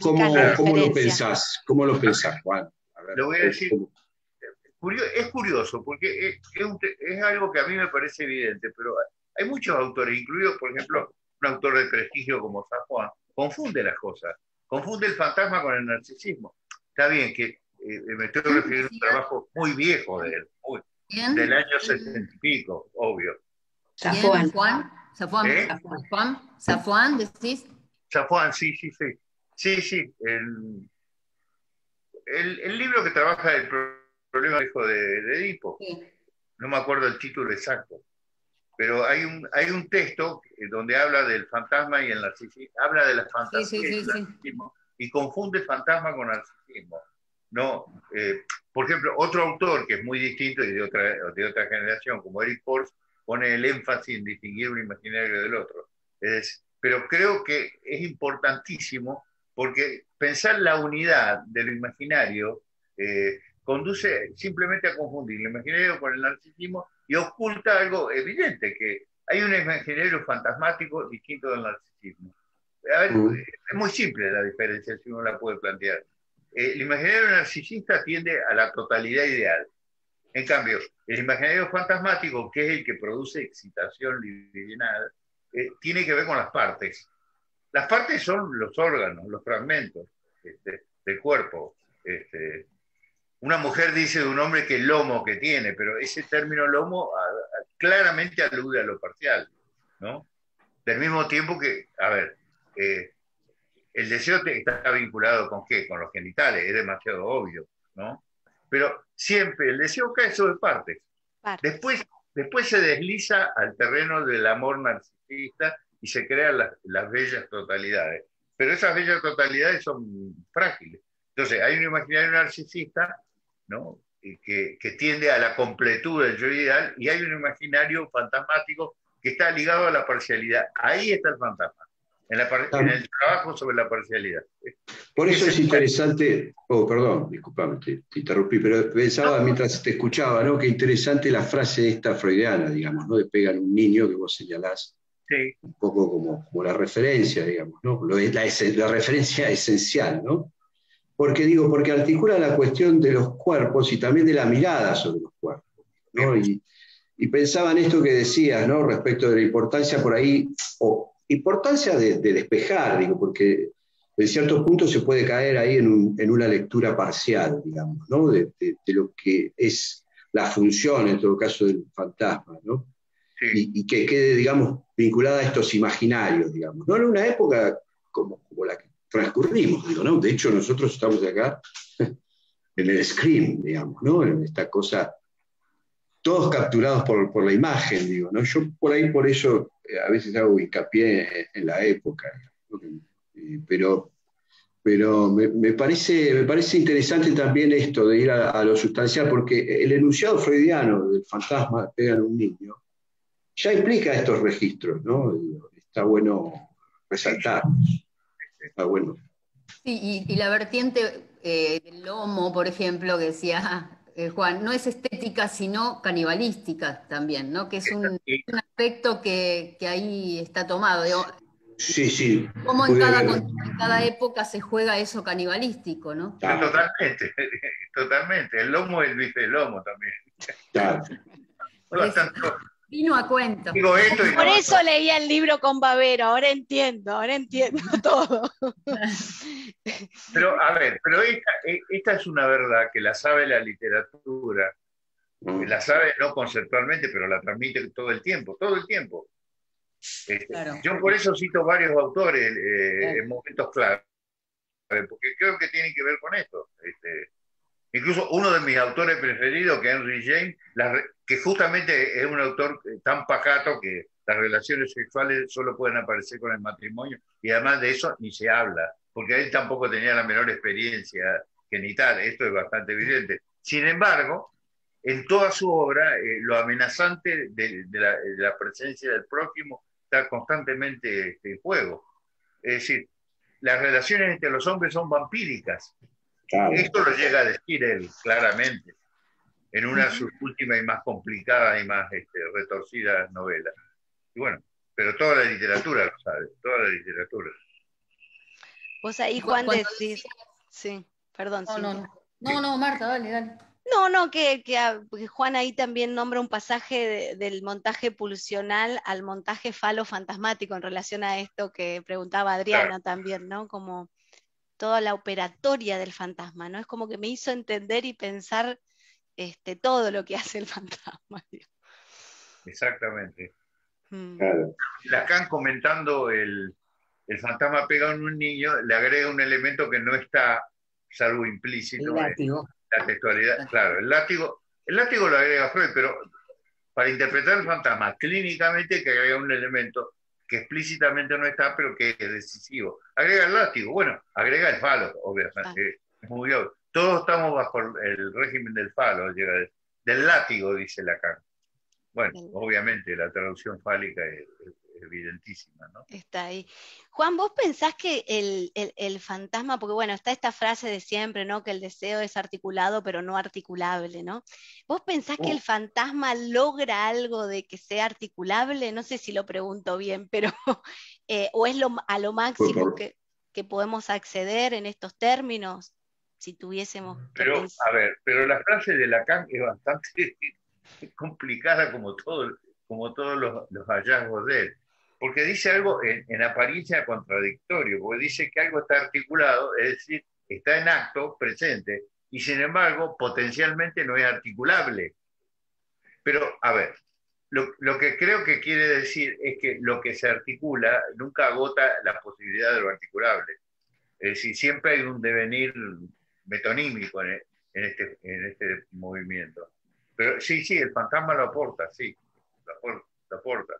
¿Cómo lo pensás? ¿Cómo lo pensás, Juan? A ver, lo voy a decir. Es curioso, porque es algo que a mí me parece evidente, pero hay muchos autores, incluidos, por ejemplo, un autor de prestigio como San Juan, confunde las cosas. Confunde el fantasma con el narcisismo. Está bien que me estoy refiriendo a un trabajo muy viejo de él, del año 60 y pico, obvio. ¿Safuán? ¿Safuán decís? Safuán, sí. Sí. El libro que trabaja el problema de Edipo. Sí. No me acuerdo el título exacto. Pero hay un texto donde habla del fantasma y el narcisismo. Habla de la fantasía y el narcisismo. Y confunde fantasma con narcisismo. No, por ejemplo, otro autor que es muy distinto y de otra generación, como Eric Force, pone el énfasis en distinguir un imaginario del otro. Pero creo que es importantísimo porque pensar la unidad de lo imaginario conduce simplemente a confundir el imaginario con el narcisismo y oculta algo evidente, que hay un imaginario fantasmático distinto del narcisismo. A ver, es muy simple la diferencia si uno la puede plantear. El imaginario narcisista tiende a la totalidad ideal. En cambio, el imaginario fantasmático, que es el que produce excitación libidinal, tiene que ver con las partes. Las partes son los órganos, los fragmentos del cuerpo. Una mujer dice de un hombre que el lomo que tiene, pero ese término lomo claramente alude a lo parcial, ¿no? Del mismo tiempo que, a ver, el deseo está vinculado con ¿qué? Con los genitales, es demasiado obvio, ¿no? Pero siempre el deseo cae sobre partes. Después se desliza al terreno del amor narcisista y se crean las bellas totalidades. Pero esas bellas totalidades son frágiles. Entonces, hay un imaginario narcisista, ¿no? que tiende a la completud del yo ideal, y hay un imaginario fantasmático que está ligado a la parcialidad. Ahí está el fantasma. En el trabajo sobre la parcialidad. Por eso es interesante, perdón, discúlpame, te interrumpí, pero pensaba mientras te escuchaba, ¿no? Qué interesante la frase esta freudiana, digamos, ¿no? De pegan un niño, que vos señalás, un poco como la referencia, digamos, ¿no? La referencia esencial, ¿no? Porque articula la cuestión de los cuerpos y también de la mirada sobre los cuerpos, ¿no? Y pensaba en esto que decías, ¿no? Respecto de la importancia por ahí, importancia de despejar, porque en ciertos puntos se puede caer ahí en una lectura parcial, digamos, ¿no? De lo que es la función, en todo caso, del fantasma, ¿no? Sí. Y que quede, digamos, vinculada a estos imaginarios, digamos, ¿no? En una época como la que transcurrimos, ¿no? De hecho, nosotros estamos acá en el screen, digamos, ¿no? En esta cosa, todos capturados por la imagen, digo, ¿no? Yo por eso a veces hago hincapié en la época, ¿no? Pero me parece interesante también esto de ir a lo sustancial, porque el enunciado freudiano del fantasma pegan un niño ya implica estos registros, ¿no? Está bueno resaltarlos. Está bueno. Sí, y la vertiente del lomo, por ejemplo, que decía Juan, no es estética, sino canibalística también, ¿no? Que es un aspecto que ahí está tomado. Digo, sí. Cómo en cada época se juega eso canibalístico, ¿no? Totalmente. El lomo es el bife del lomo también. Claro. Vino a cuento. Digo esto y Por eso leía el libro con Bavero, ahora entiendo todo. Pero, a ver, pero esta es una verdad que la sabe la literatura, que la sabe no conceptualmente, pero la transmite todo el tiempo, todo el tiempo. Claro. Yo por eso cito varios autores Claro. en momentos clave, porque creo que tienen que ver con esto. Incluso uno de mis autores preferidos, que es Henry James, que justamente es un autor tan pacato que las relaciones sexuales solo pueden aparecer con el matrimonio, y además de eso ni se habla, porque él tampoco tenía la menor experiencia genital, esto es bastante evidente. Sin embargo, en toda su obra, lo amenazante de la presencia del prójimo está constantemente en juego. Es decir, las relaciones entre los hombres son vampíricas. Claro. Esto lo llega a decir él claramente en una de sus últimas y más complicadas y más retorcidas novelas. Y bueno, pero toda la literatura lo sabe, toda la literatura. Vos ahí, Juan, decís... Sí, perdón. No, Marta, dale. No, que Juan ahí también nombra un pasaje del montaje pulsional al montaje falo-fantasmático en relación a esto que preguntaba Adriana, claro, también, ¿no? Como toda la operatoria del fantasma, ¿no? Es como que me hizo entender y pensar todo lo que hace el fantasma. Exactamente. Claro. Lacan, comentando el fantasma pega en un niño, le agrega un elemento que no está, salvo implícito, el látigo. La textualidad. Claro, el látigo lo agrega Freud, pero para interpretar el fantasma clínicamente que agrega un elemento que explícitamente no está, pero que es decisivo. Agrega el látigo, bueno, agrega el falo, obviamente. Es muy obvio. Todos estamos bajo el régimen del falo, del látigo, dice Lacan. Bueno, obviamente la traducción fálica es evidentísima, ¿no? Está ahí. Juan, ¿vos pensás que el fantasma, porque bueno, está esta frase de siempre, ¿no? Que el deseo es articulado pero no articulable, ¿no? ¿Vos pensás que el fantasma logra algo de que sea articulable? No sé si lo pregunto bien, pero ¿o es a lo máximo que podemos acceder en estos términos? Si tuviésemos que pensar. A ver, pero la frase de Lacan es bastante complicada como todos los hallazgos de él. Porque dice algo en apariencia contradictorio, porque dice que algo está articulado, es decir, está en acto, presente, y sin embargo, potencialmente no es articulable. Pero, a ver, lo que creo que quiere decir es que lo que se articula nunca agota la posibilidad de lo articulable. Es decir, siempre hay un devenir metonímico en este movimiento. Pero sí, el fantasma lo aporta, sí, lo aporta.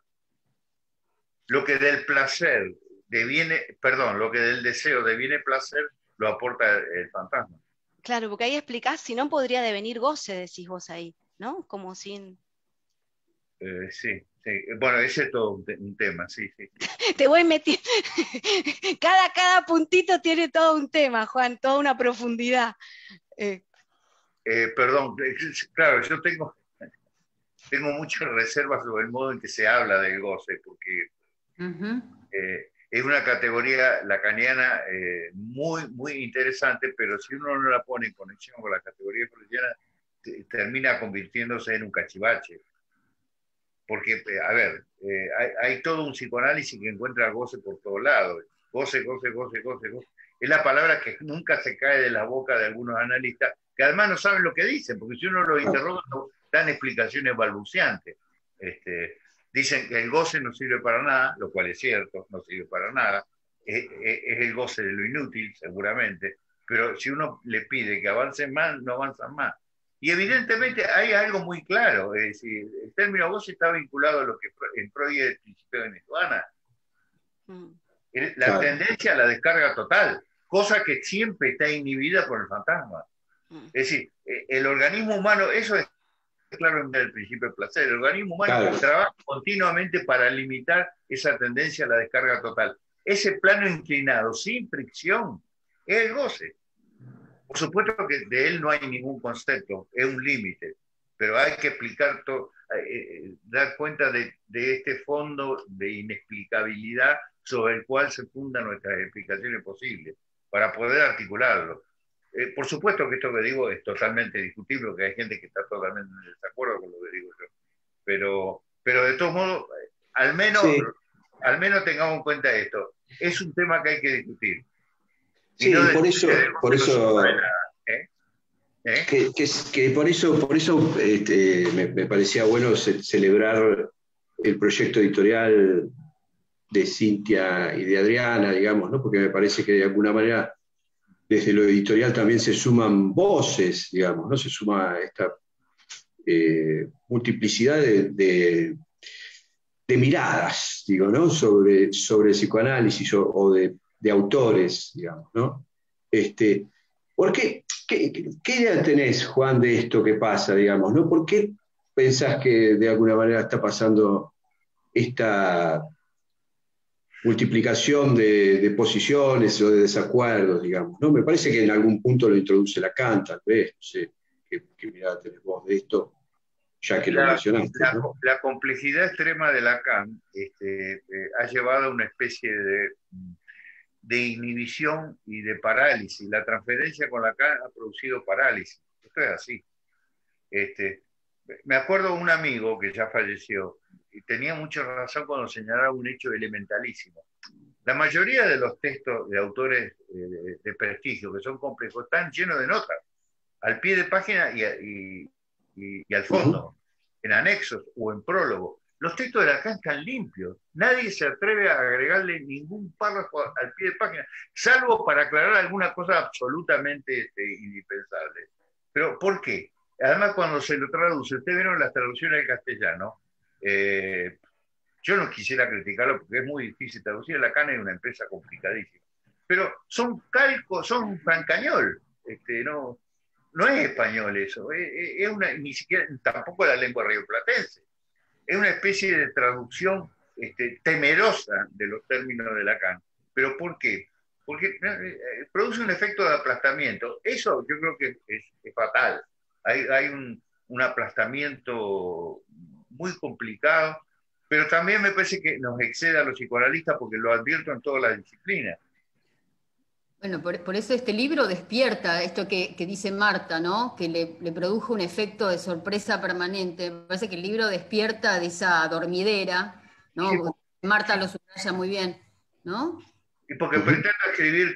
Lo que del placer lo que del deseo deviene placer, lo aporta el fantasma. Claro, porque ahí explicás, si no podría devenir goce, decís vos ahí, ¿no? Como sin... Sí. Bueno, ese es todo un tema, sí. Te voy metiendo... cada puntito tiene todo un tema, Juan, toda una profundidad. Perdón, claro, yo tengo muchas reservas sobre el modo en que se habla del goce, porque es una categoría lacaniana muy, muy interesante, pero si uno no la pone en conexión con la categoría freudiana, termina convirtiéndose en un cachivache. Porque, a ver, hay todo un psicoanálisis que encuentra goce por todos lados. Goce. Es la palabra que nunca se cae de la boca de algunos analistas, que además no saben lo que dicen, porque si uno los interroga, dan explicaciones balbuceantes. Dicen que el goce no sirve para nada, lo cual es cierto, no sirve para nada. Es el goce de lo inútil, seguramente, pero si uno le pide que avancen más, no avanzan más. Y evidentemente hay algo muy claro, es decir, el término goce está vinculado a lo que en Freud es el principio de Nirvana. La tendencia a la descarga total, cosa que siempre está inhibida por el fantasma. Es decir, el organismo humano, eso es claro en el principio del placer, el organismo humano trabaja continuamente para limitar esa tendencia a la descarga total. Ese plano inclinado, sin fricción, es el goce. Por supuesto que de él no hay ningún concepto, es un límite, pero hay que explicar todo, dar cuenta de este fondo de inexplicabilidad sobre el cual se fundan nuestras explicaciones posibles, para poder articularlo. Por supuesto que esto que digo es totalmente discutible, porque hay gente que está totalmente en desacuerdo con lo que digo yo, pero pero de todos modos, al menos tengamos en cuenta esto. Es un tema que hay que discutir. Sí, no por eso me parecía bueno celebrar el proyecto editorial de Cintia y de Adriana, digamos, ¿no? Porque me parece que de alguna manera desde lo editorial también se suman voces, digamos, ¿no? Se suma esta multiplicidad de miradas, digo, ¿no? Sobre psicoanálisis o de autores, digamos, ¿no? ¿Por qué idea tenés, Juan, de esto que pasa, digamos, ¿no? ¿Por qué pensás que de alguna manera está pasando esta multiplicación de posiciones o de desacuerdos, digamos, ¿no? Me parece que en algún punto lo introduce Lacan, tal vez, no sé, ¿qué mirada tenés vos de esto? Ya que lo mencionaste, ¿no? La complejidad extrema de Lacan ha llevado a una especie de inhibición y de parálisis. La transferencia con Lacan ha producido parálisis. Esto es así. Me acuerdo de un amigo que ya falleció y tenía mucha razón cuando señalaba un hecho elementalísimo. La mayoría de los textos de autores de prestigio, que son complejos, están llenos de notas, al pie de página y al fondo, en anexos o en prólogo. Los textos de Lacan están limpios. Nadie se atreve a agregarle ningún párrafo al pie de página, salvo para aclarar alguna cosa absolutamente indispensable. Pero, ¿por qué? Además, cuando se lo traduce, ustedes vieron las traducciones al castellano, yo no quisiera criticarlo porque es muy difícil traducir. Lacan es una empresa complicadísima. Pero son calcos, son francañol. No es español eso, ni siquiera, tampoco la lengua rioplatense. Es una especie de traducción temerosa de los términos de Lacan. ¿Pero por qué? Porque produce un efecto de aplastamiento. Eso yo creo que es fatal. Hay un aplastamiento muy complicado, pero también me parece que nos excede a los psicoanalistas porque lo advierto en todas las disciplinas. Bueno, por eso este libro despierta esto que dice Marta, ¿no? Que le produjo un efecto de sorpresa permanente. Me parece que el libro despierta de esa dormidera, ¿no? Sí. Marta lo subraya muy bien, ¿no? Y porque pretendo escribir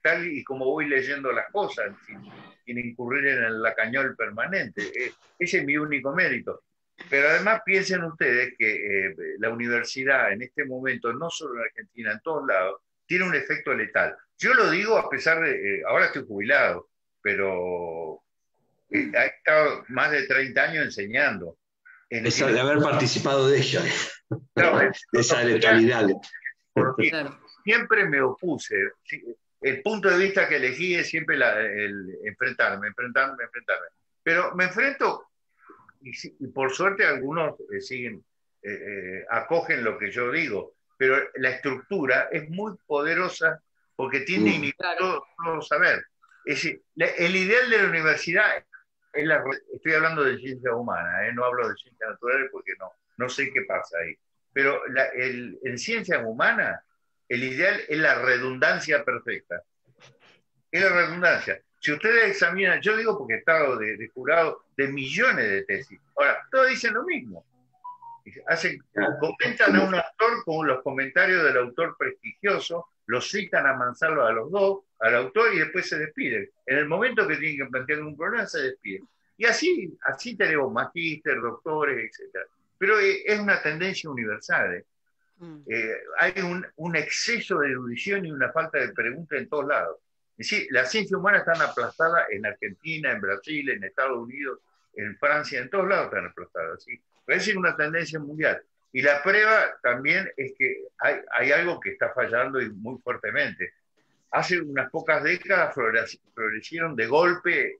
tal y como voy leyendo las cosas, sin incurrir en el lacañol permanente. Ese es mi único mérito. Pero además piensen ustedes que la universidad en este momento, no solo en Argentina, en todos lados, tiene un efecto letal. Yo lo digo a pesar de, ahora estoy jubilado, pero he estado más de 30 años enseñando. De haber participado de ella, de esa letalidad. Porque siempre me opuse. El punto de vista que elegí es siempre el enfrentarme. Pero me enfrento, y por suerte algunos acogen lo que yo digo, pero la estructura es muy poderosa porque tiene a inhibir todo saber. Es decir, el ideal de la universidad es estoy hablando de ciencia humana, no hablo de ciencias naturales porque no sé qué pasa ahí. Pero en ciencias humanas, el ideal es la redundancia perfecta. Es la redundancia. Si ustedes examinan, yo digo porque he estado de jurado de millones de tesis. Ahora, todos dicen lo mismo. Comentan a un autor con los comentarios del autor prestigioso, los citan a mansalva a los dos, al autor, y después se despiden. En el momento que tienen que plantear un problema, se despiden. Y así tenemos magíster, doctores, etc. Pero es una tendencia universal. Hay un exceso de erudición y una falta de pregunta en todos lados. Es decir, la ciencia humana está aplastada en Argentina, en Brasil, en Estados Unidos, en Francia, en todos lados están aplastadas. ¿Sí? Parece una tendencia mundial. Y la prueba también es que hay algo que está fallando y muy fuertemente. Hace unas pocas décadas florecieron de golpe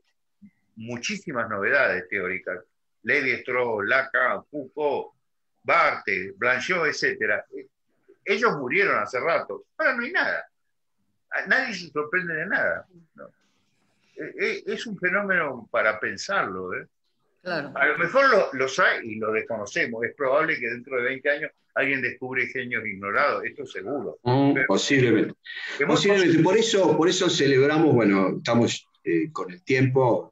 muchísimas novedades teóricas. Lévi-Strauss, Lacan, Foucault, Barthes, Blanchot, etc. Ellos murieron hace rato. Ahora no hay nada. Nadie se sorprende de nada. ¿No? Es un fenómeno para pensarlo. Claro. A lo mejor los hay y lo desconocemos. Es probable que dentro de 20 años alguien descubre genios ignorados. Esto seguro. Posiblemente. Por eso celebramos, bueno, estamos con el tiempo,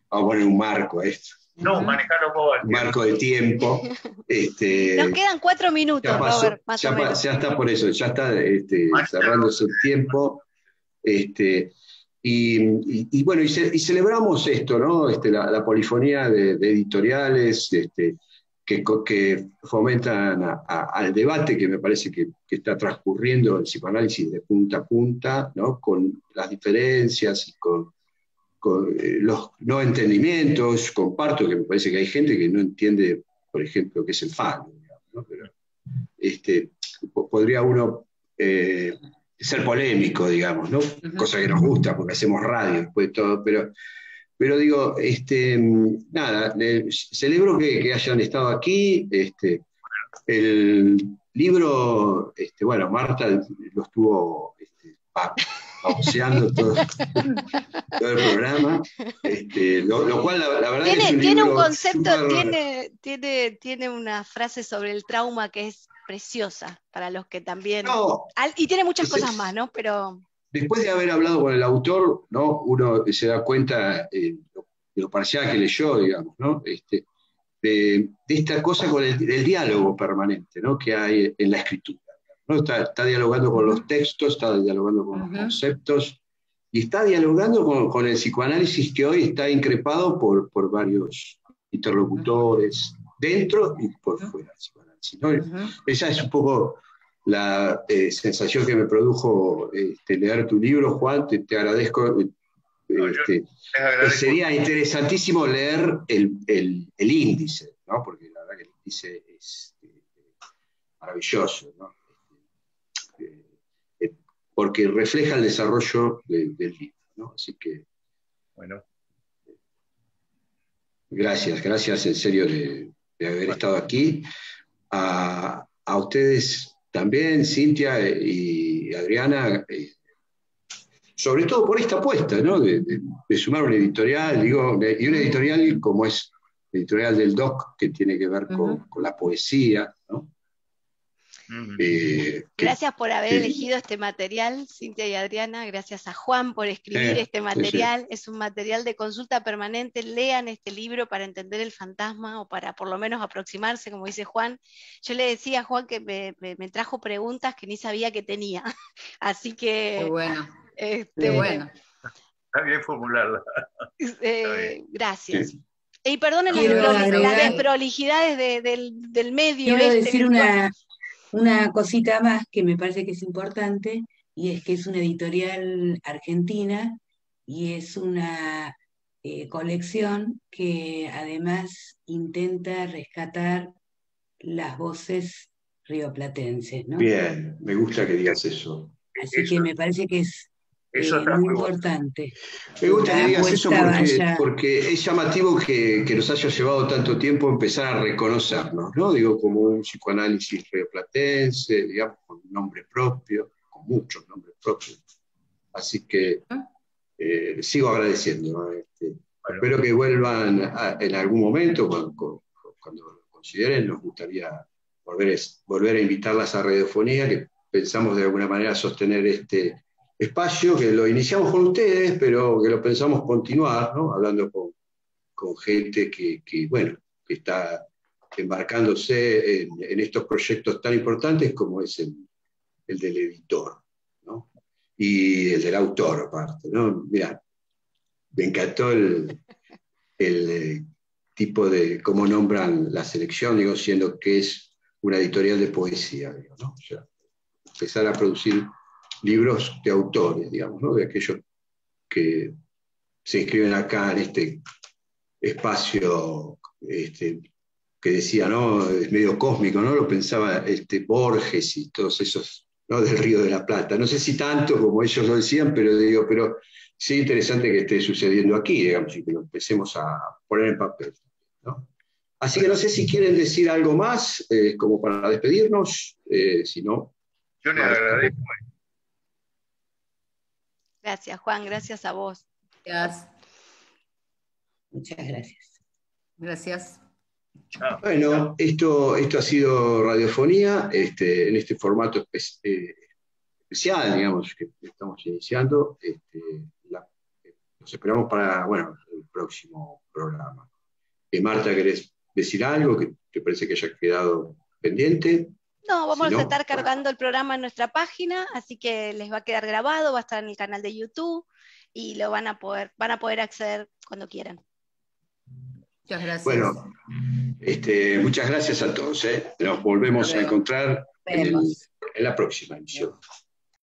vamos a poner un marco a esto. No, manejarlo vos. Marco de tiempo. Nos quedan 4 minutos, Robert, más o menos. Ya está por eso, ya está cerrándose el tiempo. Y bueno, y celebramos esto, ¿no? La polifonía de editoriales que fomentan al debate que me parece que está transcurriendo el psicoanálisis de punta a punta, ¿no? Con las diferencias y con los no entendimientos. Comparto que me parece que hay gente que no entiende, por ejemplo, qué es el falo, ¿no? Pero podría uno ser polémico, digamos, ¿no? Cosa que nos gusta porque hacemos radio después de todo, pero digo, nada, celebro que hayan estado aquí. El libro, bueno, Marta lo estuvo pauseando todo el programa, lo cual la verdad es un tiene libro un concepto, super... tiene una frase sobre el trauma que es preciosa para los que también... No, y tiene muchas cosas más, ¿no? Pero... Después de haber hablado con el autor, ¿no? Uno se da cuenta de lo parcial que leyó, digamos, ¿no? De esta cosa con el diálogo permanente, ¿no? Que hay en la escritura, ¿no? Está dialogando con los textos, está dialogando con los conceptos, y está dialogando con el psicoanálisis que hoy está increpado por varios interlocutores, dentro y por fuera del psicoanálisis, ¿no? Esa es un poco la sensación que me produjo leer tu libro, Juan. Te agradezco. Sería interesantísimo leer el índice, ¿no? Porque la verdad que el índice es maravilloso, ¿no? Porque refleja el desarrollo del libro, ¿no? Así que, bueno, gracias en serio de haber estado aquí. A ustedes también, Cintia y Adriana, sobre todo por esta apuesta, ¿no? De sumar una editorial, y una editorial como es la editorial del DOC, que tiene que ver con la poesía, ¿no? Gracias por haber elegido este material, Cintia y Adriana. Gracias a Juan por escribir este material. Sí. Es un material de consulta permanente. Lean este libro para entender el fantasma, o para por lo menos aproximarse, como dice Juan. Yo le decía a Juan que me trajo preguntas que ni sabía que tenía. Así que... Qué bueno. Qué bueno. Está bien formularla. Gracias. Sí. Y perdonen las desprolijidades del medio. Quiero decir una cosita más que me parece que es importante, y es que es una editorial argentina y es una colección que además intenta rescatar las voces rioplatenses, ¿no? Bien, me gusta que digas eso. Así que me parece que es muy importante. Me gusta que digas eso porque es llamativo que nos haya llevado tanto tiempo empezar a reconocernos, ¿no? Digo, como un psicoanálisis rioplatense, digamos, con un nombre propio, con muchos nombres propios. Así que sigo agradeciendo, ¿no? Espero que vuelvan en algún momento, cuando lo consideren. Nos gustaría volver a invitarlas a Radiofonía, que pensamos de alguna manera sostener este espacio, que lo iniciamos con ustedes, pero que lo pensamos continuar, ¿no? Hablando con gente que está embarcándose en estos proyectos tan importantes como es el del editor, ¿no? Y el del autor, aparte, ¿no? Mirá, me encantó el tipo de cómo nombran la selección, digo, siendo que es una editorial de poesía, digo, ¿no? O sea, empezar a producir libros de autores, digamos, ¿no? De aquellos que se inscriben acá en este espacio que decía, ¿no? Es medio cósmico, ¿no? Lo pensaba Borges y todos esos, ¿no? Del Río de la Plata. No sé si tanto como ellos lo decían, pero sí interesante que esté sucediendo aquí, digamos, y que lo empecemos a poner en papel, ¿no? Así que no sé si quieren decir algo más, como para despedirnos, si no... Yo les agradezco. Gracias, Juan, gracias a vos. Gracias. Muchas gracias. Gracias. Bueno, esto ha sido Radiofonía, en este formato especial, digamos, que estamos iniciando. Los esperamos para, el próximo programa. Marta, ¿querés decir algo que te parece que haya quedado pendiente? No, vamos a estar cargando el programa en nuestra página, así que les va a quedar grabado, va a estar en el canal de YouTube y lo van a poder acceder cuando quieran. Muchas gracias. Bueno, muchas gracias a todos. Nos volvemos a encontrar en la próxima emisión.